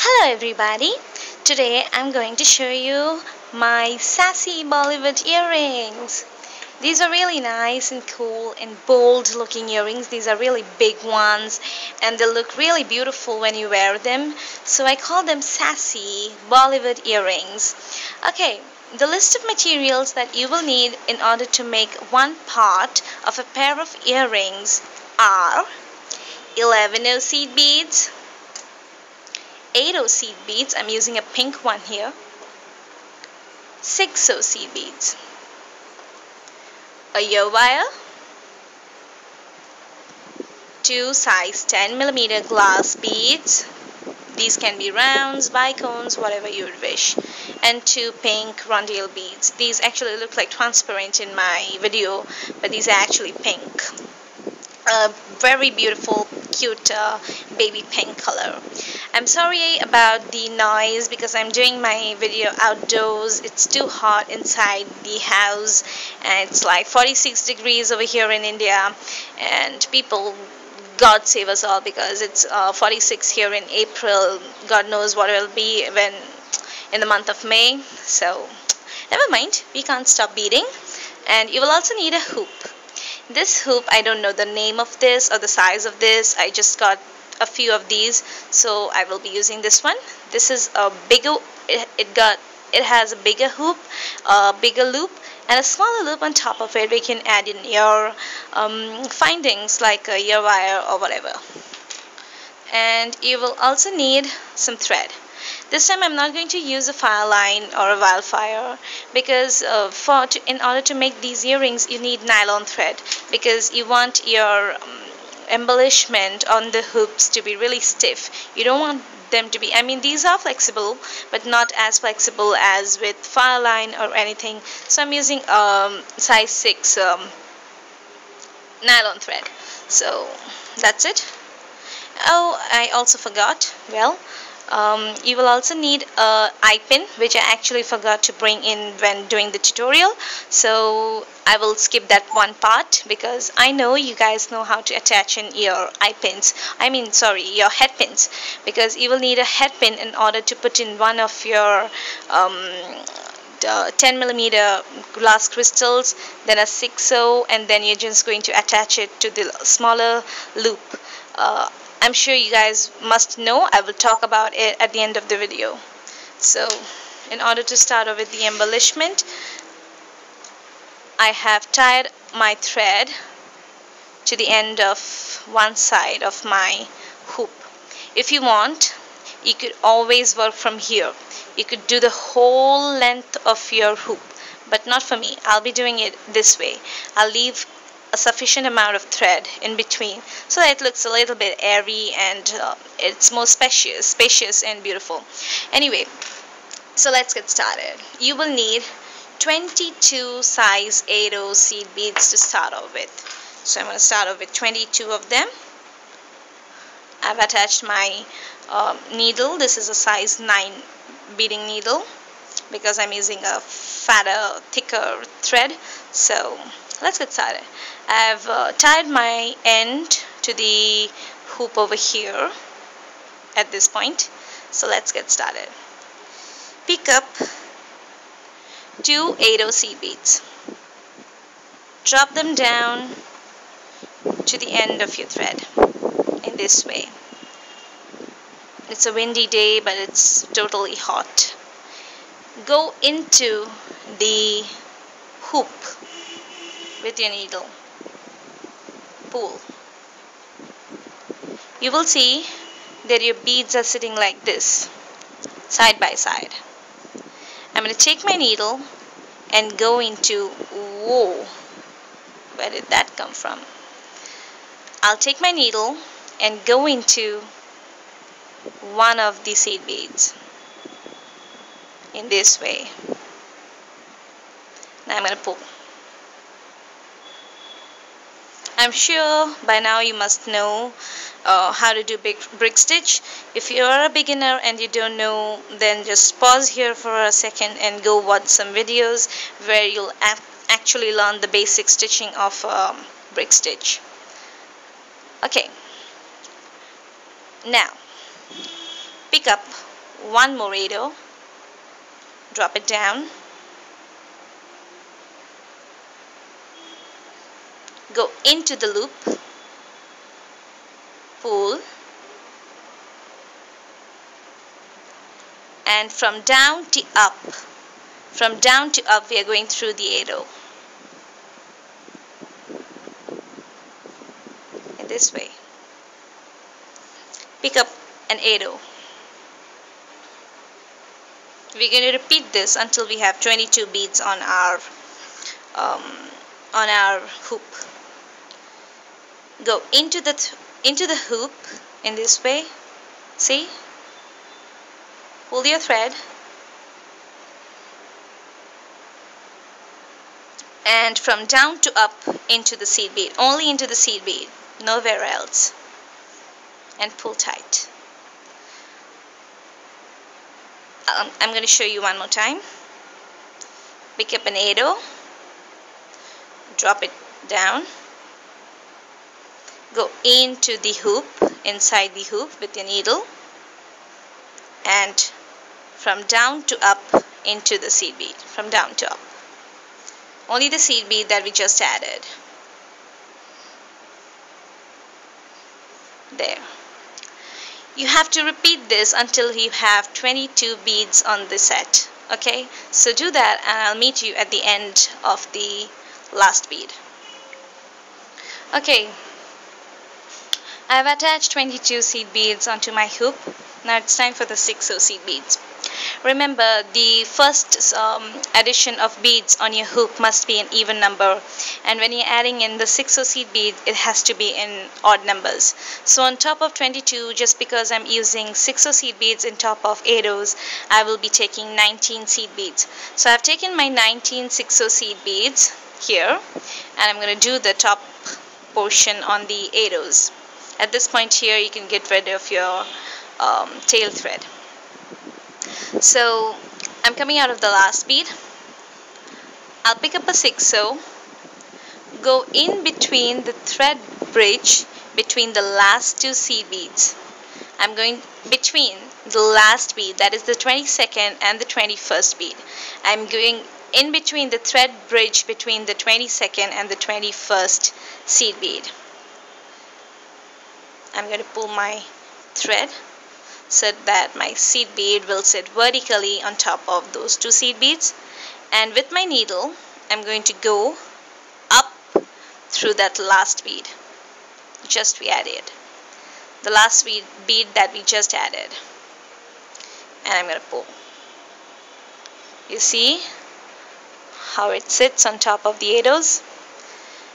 Hello everybody. Today I'm going to show you my sassy Bollywood earrings. These are really nice and cool and bold looking earrings. These are really big ones and they look really beautiful when you wear them. So I call them sassy Bollywood earrings. Okay, the list of materials that you will need in order to make one part of a pair of earrings are 11 seed beads, 8 seed beads, I'm using a pink one here, 6 seed beads, a ear wire, 2 size 10mm glass beads, these can be rounds, bicones, whatever you would wish, and 2 pink rondelle beads. These actually look like transparent in my video, but these are actually pink. A very beautiful, cute baby pink color. I'm sorry about the noise because I'm doing my video outdoors. It's too hot inside the house and it's like 46 degrees over here in India, and people, God save us all, because it's 46 here in April. God knows what it will be when in the month of May. So never mind, we can't stop beading. And you will also need a hoop. This hoop, I don't know the name of this or the size of this. I just got a few of these, so I will be using this one. This is a bigger, it has a bigger hoop, a bigger loop, and a smaller loop on top of it. We can add in your findings like a ear wire or whatever. And you will also need some thread. This time I'm not going to use a fire line or a wildfire because in order to make these earrings you need nylon thread, because you want your embellishment on the hoops to be really stiff. You don't want them to be, I mean, these are flexible but not as flexible as with fire line or anything. So I'm using size 6 nylon thread. So that's it. Oh, I also forgot, well, you will also need a eye pin, which I actually forgot to bring in when doing the tutorial, so I will skip that one part because I know you guys know how to attach in your eye pins, your head pins, because you will need a head pin in order to put in one of your 10mm glass crystals, then a 6/0, and then you're just going to attach it to the smaller loop. I'm sure you guys must know. I will talk about it at the end of the video. So in order to start off with the embellishment, I have tied my thread to the end of one side of my hoop. If you want, you could always work from here. You could do the whole length of your hoop, but not for me. I'll be doing it this way. I'll leave a sufficient amount of thread in between so that it looks a little bit airy and it's more spacious and beautiful. Anyway, so let's get started. You will need 22 size 8/0 seed beads to start off with. So I'm going to start off with 22 of them. I've attached my needle. This is a size 9 beading needle because I'm using a fatter, thicker thread. So let's get started. I've tied my end to the hoop over here at this point. So let's get started. Pick up 2 8/0 seed beads. Drop them down to the end of your thread in this way. It's a windy day, but it's totally hot. Go into the hoop with your needle. Pull. You will see that your beads are sitting like this, side by side. I'm going to take my needle and go into, whoa, where did that come from? I'll take my needle and go into one of the seed beads in this way. Now I'm going to pull. I'm sure by now you must know how to do brick stitch. If you are a beginner and you don't know, then just pause here for a second and go watch some videos where you'll actually learn the basic stitching of brick stitch. Okay, now pick up one more 8-0, drop it down, go into the loop, pull, and from down to up we are going through the 8-0 in this way. Pick up an 8-0. We're going to repeat this until we have 22 beads on our hoop. Go into the hoop in this way. See? Pull your thread and from down to up into the seed bead, only into the seed bead, nowhere else, and pull tight. I'm going to show you one more time. Pick up an 8-0, drop it down, go into the hoop, inside the hoop with your needle, and from down to up into the seed bead, from down to up. Only the seed bead that we just added. There. You have to repeat this until you have 22 beads on the set. Okay, so do that and I'll meet you at the end of the last bead. Okay, I've attached 22 seed beads onto my hoop. Now it's time for the 6-0 seed beads. Remember, the first addition of beads on your hoop must be an even number, and when you're adding in the 6-0 seed bead, it has to be in odd numbers. So on top of 22, just because I'm using 6-0 seed beads in top of 8-0s, I will be taking 19 seed beads. So I've taken my 19 6-0 seed beads here, and I'm going to do the top portion on the 8-0s. At this point here, you can get rid of your tail thread. So I'm coming out of the last bead. I'll pick up a 6-0, go in between the thread bridge between the last two seed beads. I'm going between the last bead, that is the 22nd and the 21st bead. I'm going in between the thread bridge between the 22nd and the 21st seed bead. I'm going to pull my thread so that my seed bead will sit vertically on top of those two seed beads, and with my needle I'm going to go up through that last bead just we added, the last bead that we just added, and I'm going to pull. You see how it sits on top of the 8-0s?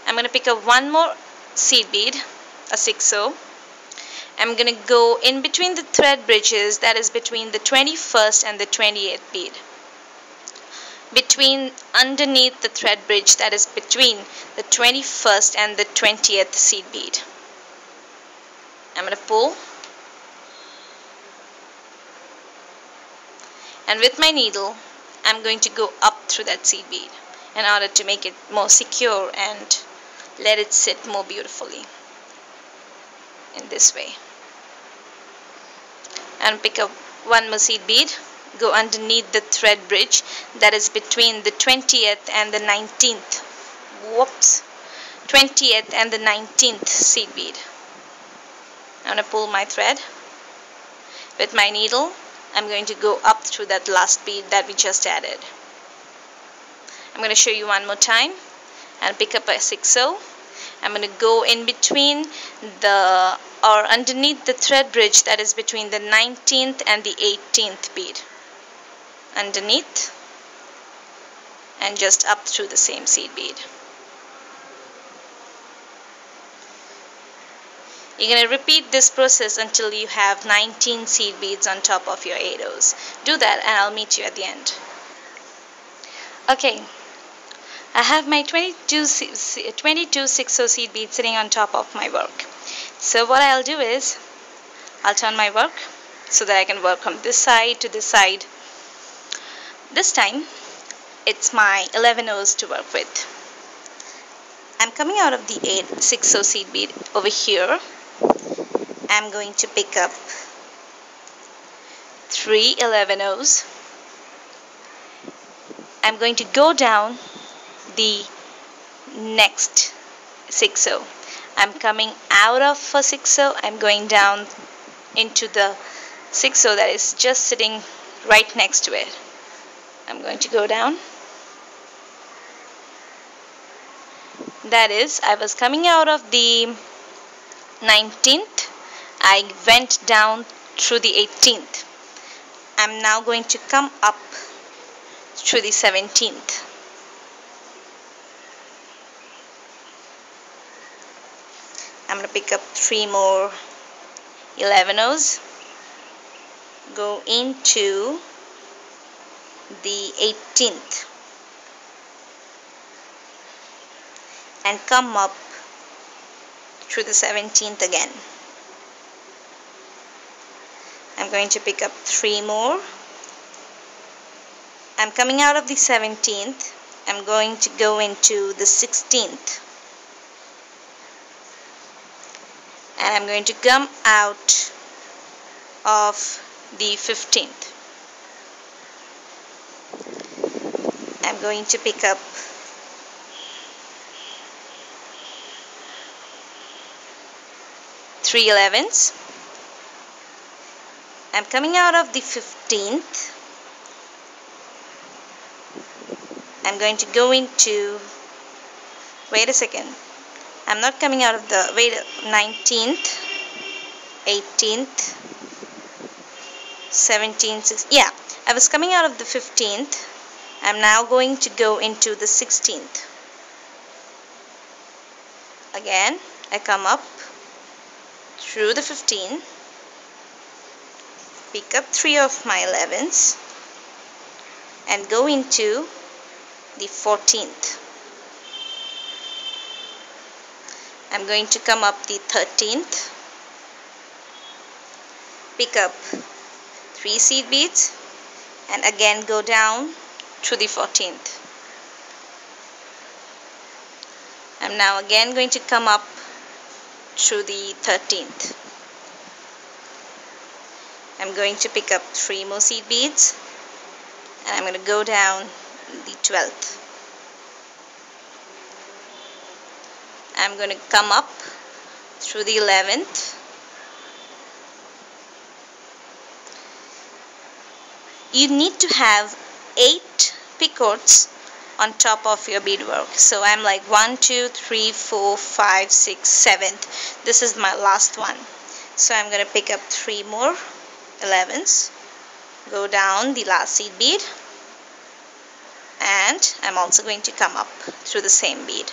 I'm going to pick up one more seed bead, a 6-0. I'm going to go in between the thread bridges, that is between the 21st and the 28th bead. Underneath the thread bridge, that is between the 21st and the 20th seed bead. I'm going to pull. And with my needle, I'm going to go up through that seed bead in order to make it more secure and let it sit more beautifully. In this way, and pick up one more seed bead, go underneath the thread bridge that is between the 20th and the 19th 20th and the 19th seed bead. I'm going to pull my thread. With my needle, I'm going to go up through that last bead that we just added. I'm going to show you one more time and pick up a 6-0. I'm going to go in between underneath the thread bridge that is between the 19th and the 18th bead. Underneath and just up through the same seed bead. You're going to repeat this process until you have 19 seed beads on top of your 8-0s. Do that and I'll meet you at the end. Okay, I have my 22 6-0 seed beads sitting on top of my work. So what I'll do is, I'll turn my work so that I can work from this side to this side. This time, it's my 11-0s to work with. I'm coming out of the 6-0 seed bead over here. I'm going to pick up 3 11 I'm going to go down the next 6 I'm coming out of a 6 I'm going down into the 6 that is just sitting right next to it. I'm going to go down. That is, I was coming out of the 19th, I went down through the 18th. I'm now going to come up through the 17th. I'm going to pick up 3 more 11s, go into the 18th and come up through the 17th again. I'm going to pick up 3 more. I'm coming out of the 17th. I'm going to go into the 16th. And I'm going to come out of the 15th. I'm going to pick up 3 11s. I'm coming out of the 15th. I'm going to go into, wait a second, I'm not coming out of the, 19th, 18th, 17th, 16th, yeah, I was coming out of the 15th. I'm now going to go into the 16th. Again, I come up through the 15, pick up 3 of my 11s and go into the 14th. I'm going to come up the 13th, pick up 3 seed beads and again go down to the 14th. I'm now again going to come up through the 13th. I'm going to pick up 3 more seed beads and I'm going to go down the 12th. I'm going to come up through the 11th. You need to have 8 picots on top of your beadwork. So I'm like 1, 2, 3, 4, 5, 6, 7. This is my last one. So I'm going to pick up 3 more 11s, go down the last seed bead, and I'm also going to come up through the same bead.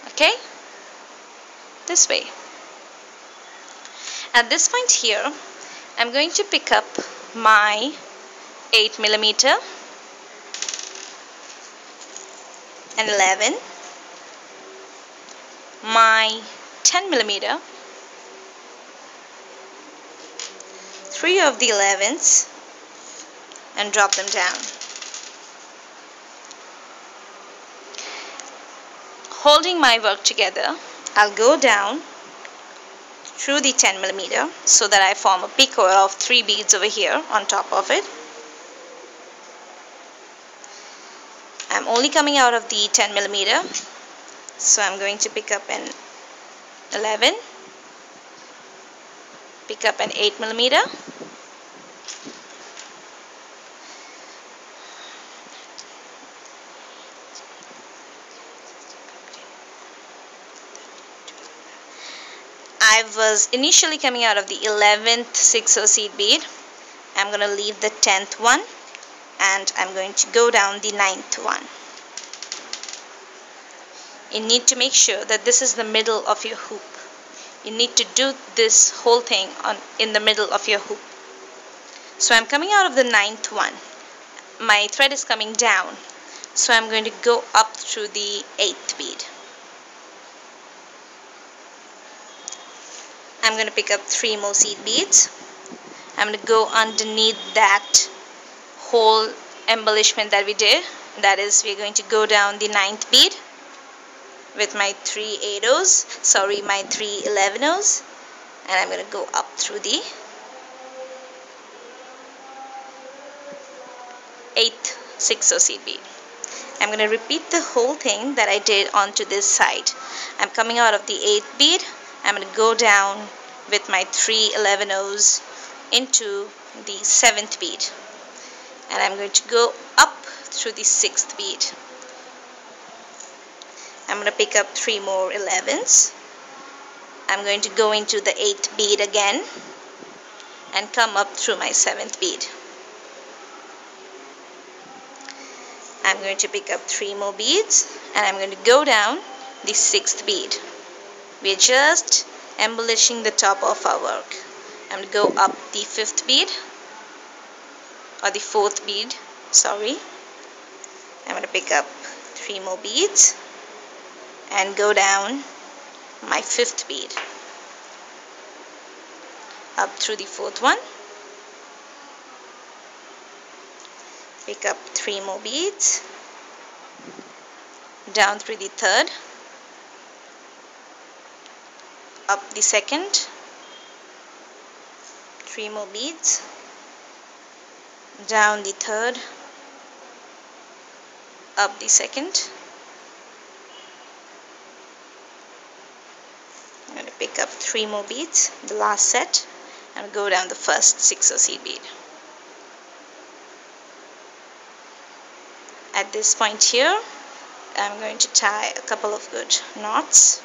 Okay, this way. At this point here, I'm going to pick up my 8mm and 11, my 10mm, 3 of the 11s and drop them down. Holding my work together, I'll go down through the 10mm so that I form a picot of 3 beads over here on top of it. I'm only coming out of the 10mm, so I'm going to pick up an 11, pick up an 8mm, I was initially coming out of the 11th 6/0 seed bead. I'm going to leave the 10th one and I'm going to go down the 9th one. You need to make sure that this is the middle of your hoop. You need to do this whole thing in the middle of your hoop. So I'm coming out of the 9th one. My thread is coming down. So I'm going to go up through the 8th bead. I'm going to pick up 3 more seed beads. I'm going to go underneath that whole embellishment that we did. That is, we're going to go down the 9th bead with my 3 11s, and I'm going to go up through the 6/0 seed bead. I'm going to repeat the whole thing that I did onto this side. I'm coming out of the 8th bead. I'm going to go down with my 3 11/0s into the 7th bead, and I'm going to go up through the 6th bead. I'm going to pick up 3 more 11s. I'm going to go into the 8th bead again and come up through my 7th bead. I'm going to pick up 3 more beads, and I'm going to go down the 6th bead. We're just embellishing the top of our work. I'm going to go up the 5th bead, or the 4th bead, sorry. I'm going to pick up 3 more beads and go down my 5th bead, up through the 4th one, pick up 3 more beads, down through the 3rd, up the 2nd, 3 more beads, down the 3rd, up the 2nd. I'm going to pick up 3 more beads, the last set, and go down the first 6/0 seed bead. At this point here, I'm going to tie a couple of good knots.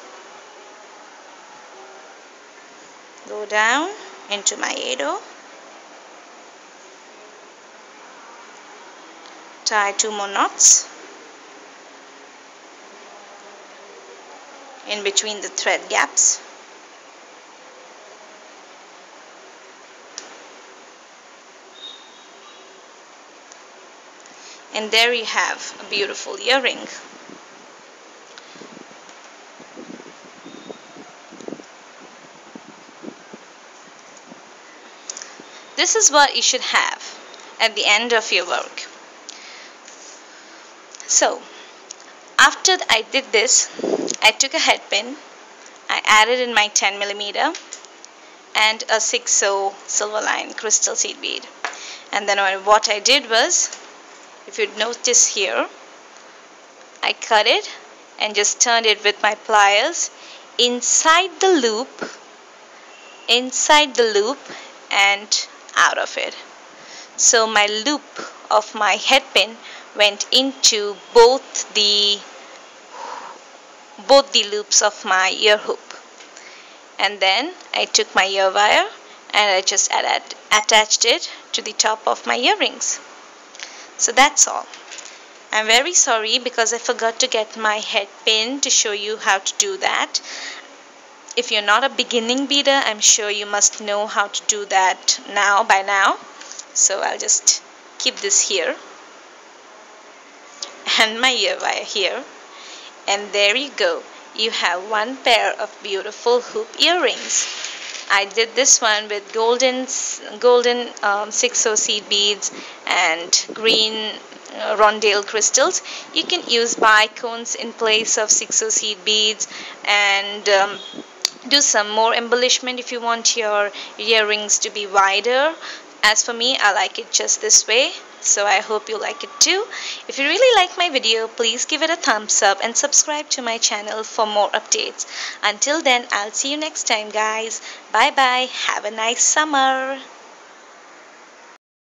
Go down into my 8/0, tie 2 more knots in between the thread gaps. And there you have a beautiful earring. This is what you should have at the end of your work. So, after I did this, I took a head pin, I added in my 10mm and a 6/0 silver line crystal seed bead. And then what I did was, if you'd notice here, I cut it and just turned it with my pliers inside the loop and out of it. So my loop of my head pin went into both the loops of my ear hoop. And then I took my ear wire and I just attached it to the top of my earrings. So that's all. I'm very sorry because I forgot to get my head pin to show you how to do that. If you're not a beginning beader, I'm sure you must know how to do that by now. So I'll just keep this here and my ear wire here, and there you go. You have one pair of beautiful hoop earrings. I did this one with golden 6/0 seed beads and green rondale crystals. You can use bicones in place of 6/0 seed beads and do some more embellishment if you want your earrings to be wider. As for me, I like it just this way, so I hope you like it too. If you really like my video, please give it a thumbs up and subscribe to my channel for more updates. Until then, I'll see you next time, guys. Bye bye. Have a nice summer.